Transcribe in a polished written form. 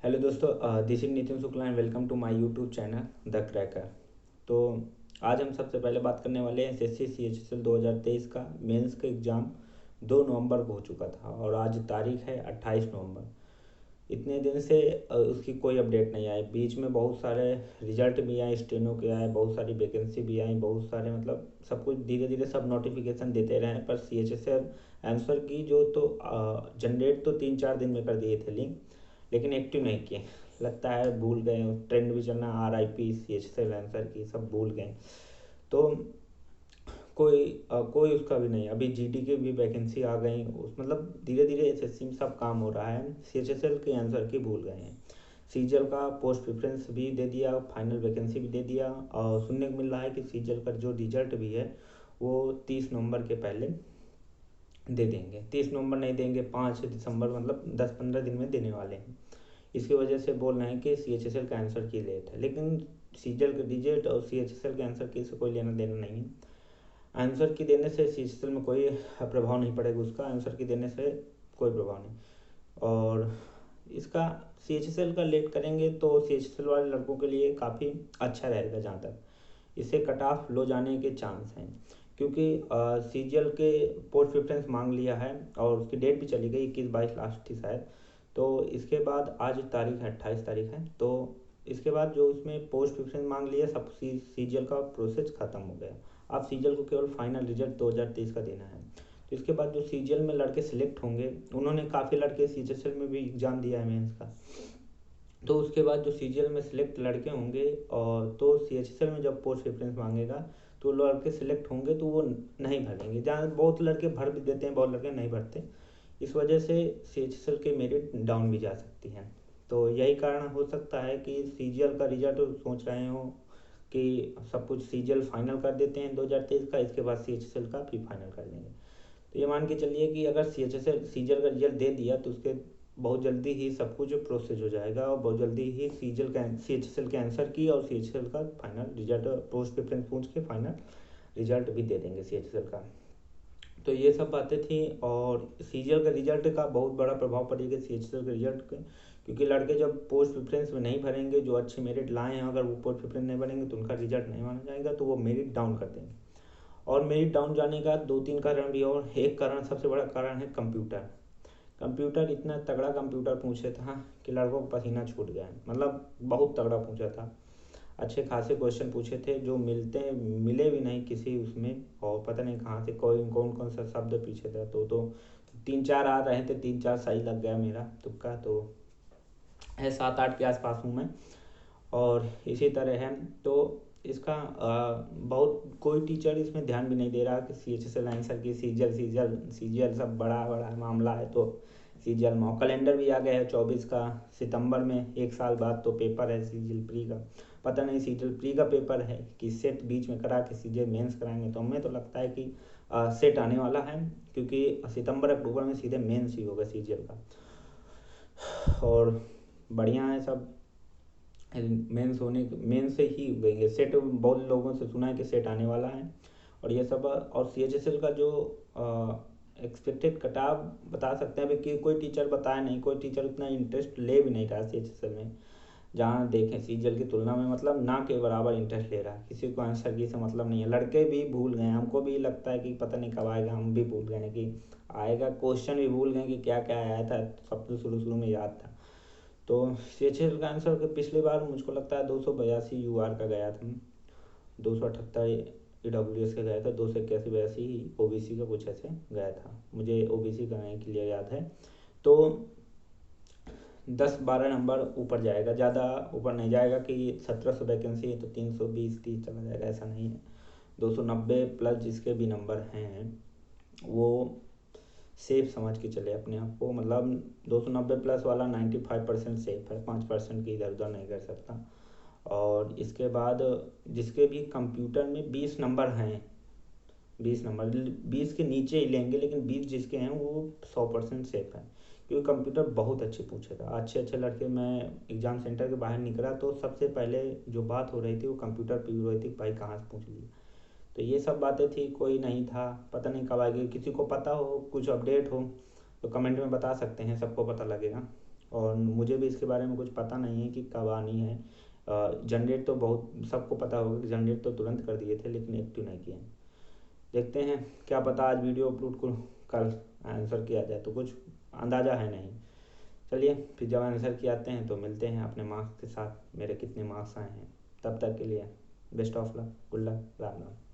Hello दोस्तों, this is Nitin Shukla and welcome to my YouTube channel the cracker. तो आज हम सबसे पहले बात करने वाले हैं एसएससी सीएचएसएल 2023 का मेंस का एग्ज़ाम 2 नवंबर को हो चुका था और आज तारीख है 28 नवंबर। इतने दिन से उसकी कोई अपडेट नहीं आई। बीच में बहुत सारे रिजल्ट भी आए, स्टेनो के आए, बहुत सारी वैकेंसी भी आई, बहुत सारे मतलब सब कुछ धीरे धीरे सब नोटिफिकेशन देते रहे, पर सीएचएसएल आंसर की जो तो जनरेट तो 3-4 दिन में कर दिए थे लिंक, लेकिन एक्टिव नहीं किए। लगता है भूल गए, ट्रेंड भी चलना RIP CHSL आंसर की सब भूल गए। तो कोई उसका भी नहीं। अभी GD की भी वैकेंसी आ गई, उस मतलब धीरे धीरे एसएससी में सब काम हो रहा है। CHSL के आंसर की भूल गए हैं। सीजल का पोस्ट प्रेफरेंस भी दे दिया, फाइनल वैकेंसी भी दे दिया, और सुनने को मिल रहा है कि सीजल का जो रिजल्ट भी है वो 30 नवंबर के पहले दे देंगे। 30 नवंबर नहीं देंगे, 5 दिसंबर, मतलब 10-15 दिन में देने वाले हैं। इसकी वजह से बोल रहे हैं कि CHSL का आंसर की लेट है, लेकिन सीजल के रिजल्ट और CHSL के आंसर की से कोई लेना देना नहीं है। आंसर की देने से CHSL में कोई प्रभाव नहीं पड़ेगा, उसका आंसर की देने से कोई प्रभाव नहीं। और इसका CHSL का लेट करेंगे तो CHSL वाले लड़कों के लिए काफ़ी अच्छा रहेगा। जहाँ तक इससे कट ऑफ लो जाने के चांस हैं, क्योंकि CGL के पोस्ट प्रेफरेंस मांग लिया है और उसकी डेट भी चली गई, 21-22 लास्ट थी शायद। तो इसके बाद आज तारीख है 28 तारीख है, तो इसके बाद जो उसमें पोस्ट प्रेफरेंस मांग लिया सब CGL का प्रोसेस ख़त्म हो गया। अब CGL को केवल फाइनल रिजल्ट 2023 का देना है। तो इसके बाद जो CGL में लड़के सिलेक्ट होंगे, उन्होंने काफ़ी लड़के CHSL में भी एग्ज़ाम दिया है मेंस का, तो उसके बाद जो CGL में सिलेक्ट लड़के होंगे और तो CHSL में जब पोस्ट प्रेफरेंस मांगेगा तो लड़के सिलेक्ट होंगे तो वो नहीं भरेंगे। जहाँ बहुत लड़के भर भी देते हैं, बहुत लड़के नहीं भरते। इस वजह से CHSL के मेरिट डाउन भी जा सकती हैं। तो यही कारण हो सकता है कि CGL का रिजल्ट सोच रहे हो कि सब कुछ CGL फाइनल कर देते हैं 2023 का, इसके बाद CHSL का भी फाइनल कर देंगे। तो ये मान के चलिए कि अगर CGL का रिजल्ट दे दिया तो उसके बहुत जल्दी ही सब कुछ प्रोसेस हो जाएगा और बहुत जल्दी ही CHSL के आंसर की और CHSL का फाइनल रिजल्ट पोस्ट प्रेफरेंस पूछ के फाइनल रिजल्ट भी दे देंगे CHSL का। तो ये सब बातें थी, और CGL के रिजल्ट का बहुत बड़ा प्रभाव पड़ेगा CHSL के रिजल्ट के, क्योंकि लड़के जब पोस्ट प्रेफरेंस में नहीं भरेंगे, जो अच्छे मेरिट लाए हैं, अगर वो पोस्ट प्रेफरेंस नहीं भरेंगे तो उनका रिजल्ट नहीं माना जाएगा, तो वो मेरिट डाउन कर देंगे। और मेरिट डाउन जाने का 2-3 कारण भी, और एक कारण सबसे बड़ा कारण है कंप्यूटर। कंप्यूटर इतना तगड़ा कंप्यूटर पूछे था कि लड़कों को पसीना छूट गया, मतलब बहुत तगड़ा पूछा था। अच्छे खासे क्वेश्चन पूछे थे जो मिले भी नहीं किसी उसमें, और पता नहीं कहाँ से कौन कौन कौन सा शब्द पीछे था। तो 3-4 आ रहे थे, 3-4 सही लग गया मेरा तुक्का, तो है 7-8 के आसपास हूँ मैं। और इसी तरह है, तो इसका बहुत कोई टीचर इसमें ध्यान भी नहीं दे रहा कि CHSL आंसर की सीजीएल सब बड़ा बड़ा मामला है। तो सीजीएल में कैलेंडर भी आ गया है 24 का सितंबर में, 1 साल बाद तो पेपर है सीजीएल प्री का। पता नहीं सीजीएल प्री का पेपर है कि सेट बीच में करा के सीजीएल मेंस कराएंगे, तो हमें तो लगता है कि सेट आने वाला है, क्योंकि सितंबर अक्टूबर में सीधे मेंस ही होगा सीजीएल का। और बढ़िया है सब, मेन से ही गएंगे सेट। बहुत लोगों से सुना है कि सेट आने वाला है और ये सब। और CHSL का जो एक्सपेक्टेड कटाव बता सकते हैं अभी कि कोई टीचर बताया नहीं, कोई टीचर उतना इंटरेस्ट ले भी नहीं रहा CHSL में। जहाँ देखें CGL की तुलना में मतलब ना के बराबर इंटरेस्ट ले रहा है, किसी को आंसर की से मतलब नहीं है। लड़के भी भूल गए, हमको भी लगता है कि पता नहीं कब आएगा, हम भी भूल गए कि आएगा, क्वेश्चन भी भूल गए कि क्या क्या आया था, सब तो शुरू शुरू में याद था। तो CHSL का आंसर के पिछली बार मुझको लगता है 282 UR का गया था, 278 EWS का गया था, 281-82 OBC का कुछ ऐसे गया था, मुझे OBC का नहीं क्लियर याद है। तो 10-12 नंबर ऊपर जाएगा, ज़्यादा ऊपर नहीं जाएगा कि 1700 वैकेंसी है तो 320-30 चला जाएगा, ऐसा नहीं है। 290 प्लस जिसके भी नंबर हैं वो सेफ समझ के चले अपने आप को, मतलब 290 प्लस वाला 95% सेफ है, 5% की इधर उधर नहीं कर सकता। और इसके बाद जिसके भी कंप्यूटर में 20 नंबर हैं, 20 नंबर 20 के नीचे ही लेंगे, लेकिन 20 जिसके हैं वो 100% सेफ है, क्योंकि कंप्यूटर बहुत अच्छे पूछे था। अच्छे अच्छे लड़के, मैं एग्ज़ाम सेंटर के बाहर निकला तो सबसे पहले जो बात हो रही थी वो कंप्यूटर पे हो रही थी, भाई कहाँ से पूछ लिया। तो ये सब बातें थी, कोई नहीं था, पता नहीं कब आएगी। किसी को पता हो, कुछ अपडेट हो तो कमेंट में बता सकते हैं, सबको पता लगेगा। और मुझे भी इसके बारे में कुछ पता नहीं है कि कब आनी है। जनरेट तो बहुत सबको पता होगा कि जनरेट तो तुरंत कर दिए थे, लेकिन एक्टिव नहीं किए। देखते हैं, क्या पता आज वीडियो अपलोड को कल आंसर किया जाए, तो कुछ अंदाज़ा है नहीं। चलिए फिर जब आंसर की आते हैं तो मिलते हैं अपने मार्क्स के साथ, मेरे कितने मार्क्स आए हैं। तब तक के लिए best of luck, good luck, Ram Ram.